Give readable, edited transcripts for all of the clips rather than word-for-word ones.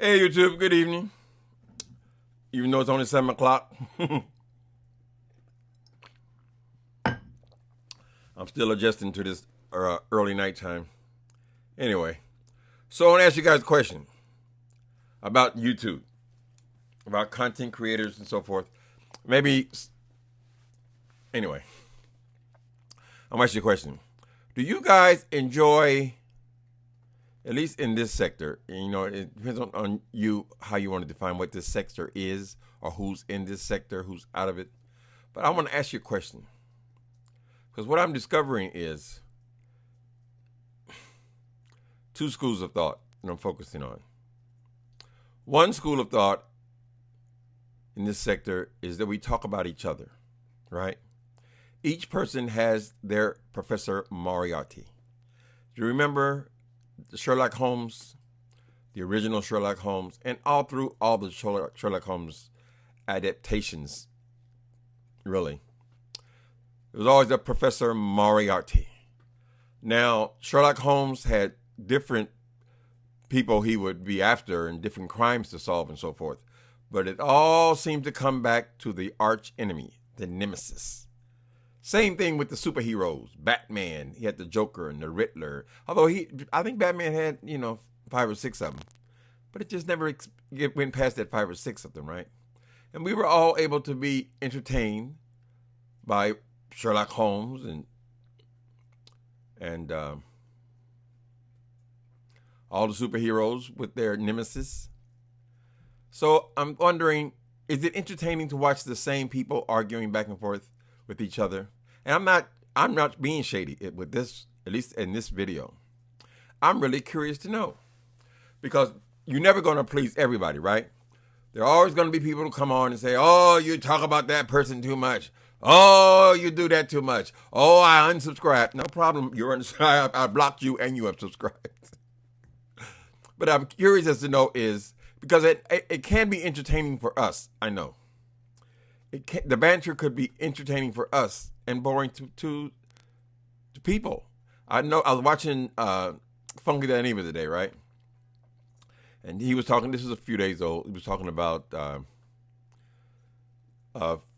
Hey YouTube, good evening. Even though it's only 7 o'clock, I'm still adjusting to this early nighttime. Anyway, so I want to ask you guys a question about YouTube, about content creators and so forth. Anyway, I'm going to ask you a question. Do you guys enjoy, at least in this sector, and, it depends on you, how you want to define what this sector is or who's in this sector, who's out of it. But I want to ask you a question. Because what I'm discovering is two schools of thought that I'm focusing on. One school of thought in this sector is that we talk about each other, right? Each person has their Professor Moriarty. Do you remember the Sherlock Holmes, the original Sherlock Holmes, and all through all the Sherlock Holmes adaptations, really? It was always a Professor Moriarty. Now, Sherlock Holmes had different people he would be after and different crimes to solve and so forth. But it all seemed to come back to the arch enemy, the nemesis. Same thing with the superheroes. Batman, he had the Joker and the Riddler. Although I think Batman had, 5 or 6 of them. But it just never went past that 5 or 6 of them, right? And we were all able to be entertained by Sherlock Holmes and all the superheroes with their nemesis. So I'm wondering, is it entertaining to watch the same people arguing back and forth with each other? And I'm not being shady with this, at least in this video. I'm really curious to know, because you're never going to please everybody, right? There are always going to be people who come on and say, "Oh, you talk about that person too much. Oh, you do that too much. Oh, I unsubscribed." No problem. You're unsubscribed. I blocked you and you have subscribed. But I'm curious as to know is, because it can be entertaining for us. I know. The banter could be entertaining for us and boring to people. I know. I was watching Funky Dineva today, right? And he was talking. This is a few days old. He was talking about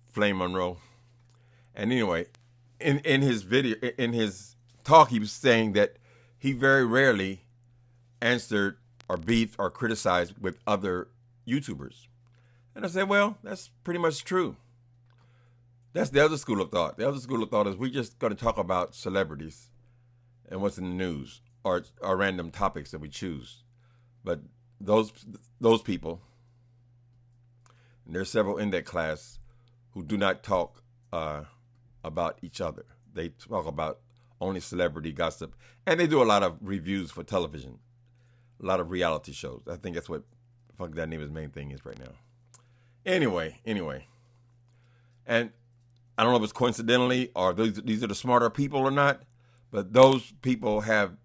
Flame Monroe. And anyway, in his video, in his talk, he was saying that he very rarely answered or beefed or criticized with other YouTubers. And I said, well, that's pretty much true. That's the other school of thought. The other school of thought is we're just going to talk about celebrities and what's in the news or random topics that we choose. But those people, and there's several in that class, who do not talk about each other. They talk about only celebrity gossip, and they do a lot of reviews for television, a lot of reality shows. I think that's what Funky Dineva's main thing is right now. Anyway, and I don't know if it's coincidentally or these are the smarter people or not, but those people have,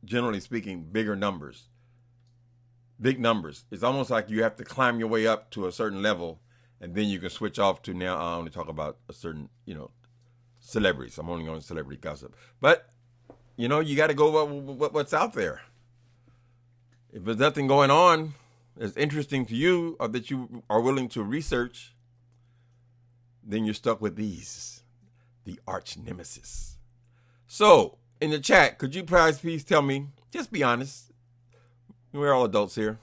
generally speaking, bigger numbers. Big numbers. It's almost like you have to climb your way up to a certain level, and then you can switch off to, now I only talk about a certain, celebrities. I'm only on celebrity gossip. But, you got to go what's out there. If there's nothing going on that's interesting to you or that you are willing to research, then you're stuck with these, the arch nemesis. So, in the chat, could you please tell me, just be honest, we're all adults here,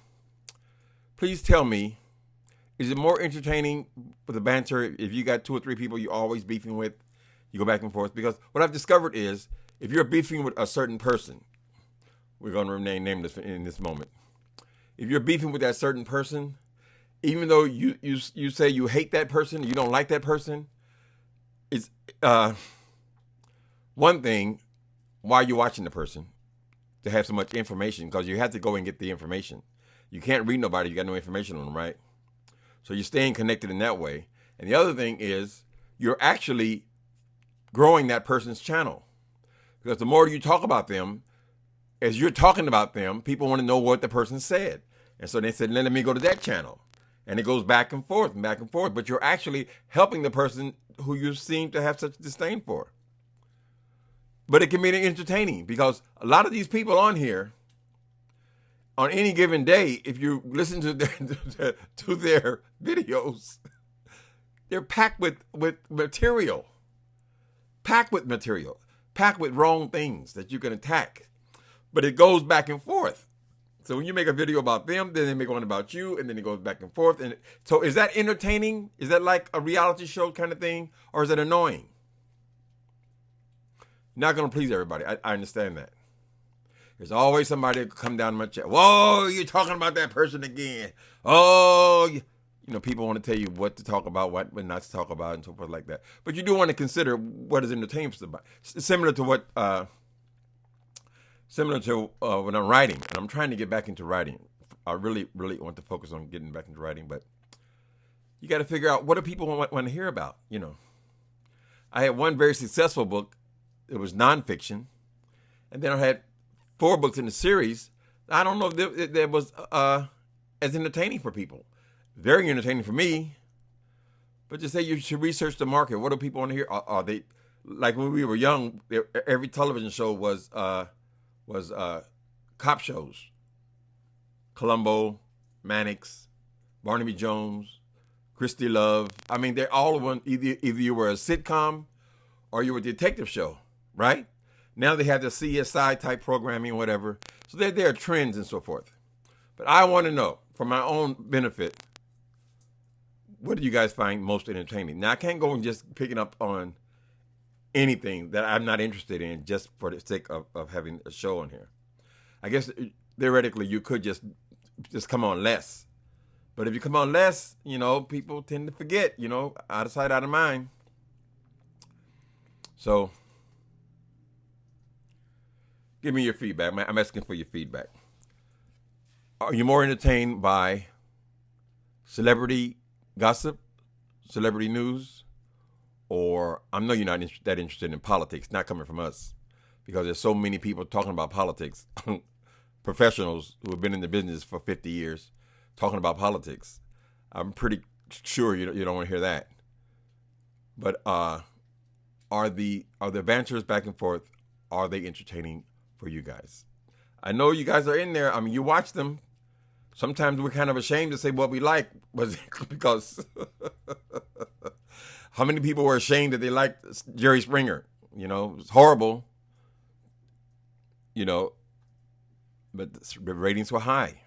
please tell me, is it more entertaining with the banter if you got 2 or 3 people you're always beefing with, you go back and forth? Because what I've discovered is, if you're beefing with a certain person, we're going to remain nameless in this moment. If you're beefing with that certain person, even though you say you hate that person, you don't like that person, it's one thing, why are you watching the person? To have so much information, because you have to go and get the information. You can't read nobody, you got no information on them, right? So you're staying connected in that way. And the other thing is, you're actually growing that person's channel. Because the more you talk about them, as you're talking about them, people want to know what the person said. And so they said, let me go to that channel. And it goes back and forth and back and forth. But you're actually helping the person who you seem to have such disdain for. But it can be entertaining, because a lot of these people on here, on any given day, if you listen to their videos, they're packed with material, packed with wrong things that you can attack. But it goes back and forth. So when you make a video about them, then they make one about you, and then it goes back and forth. And so is that entertaining? Is that like a reality show kind of thing? Or is it annoying? Not going to please everybody. I understand that. There's always somebody that come down my chat. Whoa, you're talking about that person again. Oh, people want to tell you what to talk about, what not to talk about, and so forth like that. But you do want to consider what is entertainment about. Similar to when I'm writing, and I'm trying to get back into writing. I really, really want to focus on getting back into writing, but you got to figure out what do people want to hear about. I had one very successful book. It was nonfiction, and then I had 4 books in the series. I don't know if that was as entertaining for people. Very entertaining for me, but just say you should research the market. What do people want to hear? Are they like when we were young? Every television show was cop shows. Columbo, Mannix, Barnaby Jones, Christy Love. I mean, they're all of them. Either you were a sitcom or you were a detective show, right? Now they have the CSI type programming, whatever. So there are trends and so forth. But I want to know, for my own benefit, what do you guys find most entertaining? Now, I can't go and just picking up on anything that I'm not interested in just for the sake of having a show on here. I guess theoretically you could just come on less. But if you come on less, people tend to forget, out of sight, out of mind. So give me your feedback. I'm asking for your feedback. Are you more entertained by celebrity gossip, celebrity news, or I know you're not that interested in politics, not coming from us, because there's so many people talking about politics, professionals who have been in the business for 50 years talking about politics. I'm pretty sure you don't want to hear that. But are the banters back and forth, are they entertaining for you guys? I know you guys are in there. I mean, you watch them. Sometimes we're kind of ashamed to say what we like, because how many people were ashamed that they liked Jerry Springer? It's horrible. But the ratings were high.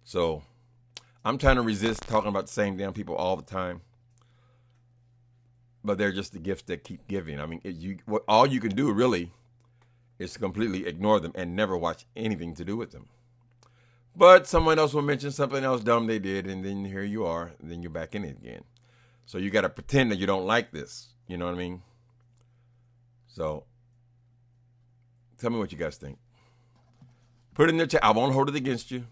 So I'm trying to resist talking about the same damn people all the time. But they're just the gifts that keep giving. I mean, all you can do really is to completely ignore them and never watch anything to do with them. But someone else will mention something else dumb they did, and then here you are, and then you're back in it again. So you got to pretend that you don't like this. You know what I mean? So tell me what you guys think. Put it in the chat. I won't hold it against you.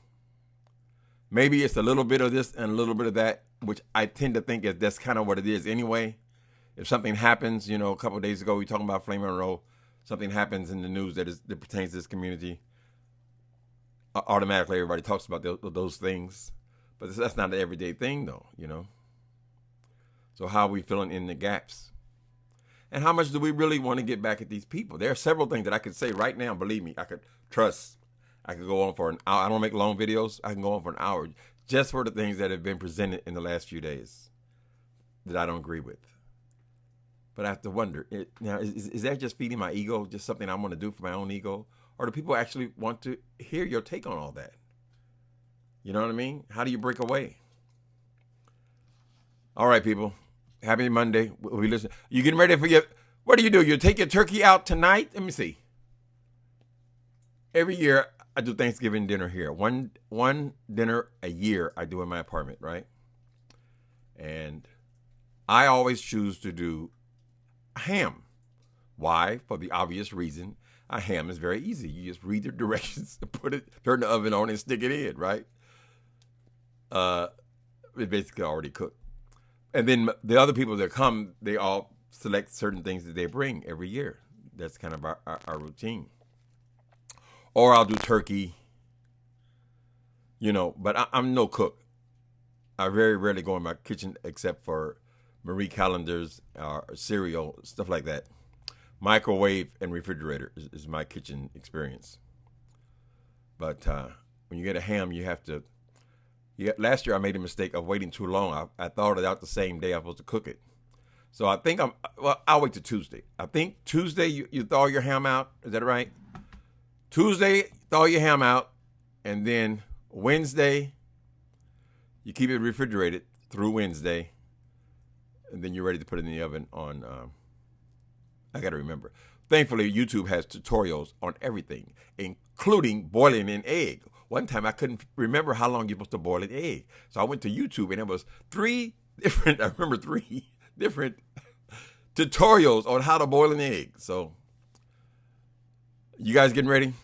Maybe it's a little bit of this and a little bit of that, which I tend to think that's kind of what it is anyway. If something happens, a couple of days ago, we talking about Flame Monroe, something happens in the news that pertains to this community, automatically everybody talks about those things. But that's not an everyday thing, though, So how are we filling in the gaps? And how much do we really want to get back at these people? There are several things that I could say right now. Believe me, I could go on for an hour. I don't make long videos. I can go on for an hour just for the things that have been presented in the last few days that I don't agree with. But I have to wonder, now, is that just feeding my ego, just something I want to do for my own ego? Or do people actually want to hear your take on all that? You know what I mean? How do you break away? All right, people. Happy Monday. We'll be listening. You getting ready for what do? You take your turkey out tonight? Let me see. Every year, I do Thanksgiving dinner here. One dinner a year I do in my apartment, right? And I always choose to do ham. Why? For the obvious reason. A ham is very easy. You just read the directions, turn the oven on, and stick it in, right? It's basically already cooked. And then the other people that come, they all select certain things that they bring every year. That's kind of our routine. Or I'll do turkey, but I'm no cook. I very rarely go in my kitchen except for Marie Callender's cereal, stuff like that. Microwave and refrigerator is my kitchen experience. But when you get a ham, you have to. Yeah, last year I made a mistake of waiting too long. I thawed it out the same day I was supposed to cook it. So I think I'll wait till Tuesday. I think Tuesday you thaw your ham out. Is that right? Tuesday, thaw your ham out. And then Wednesday, you keep it refrigerated through Wednesday. And then you're ready to put it in the oven on, I got to remember. Thankfully, YouTube has tutorials on everything, including boiling an egg. One time I couldn't remember how long you're supposed to boil an egg. So I went to YouTube and it was three different tutorials on how to boil an egg. So you guys getting ready?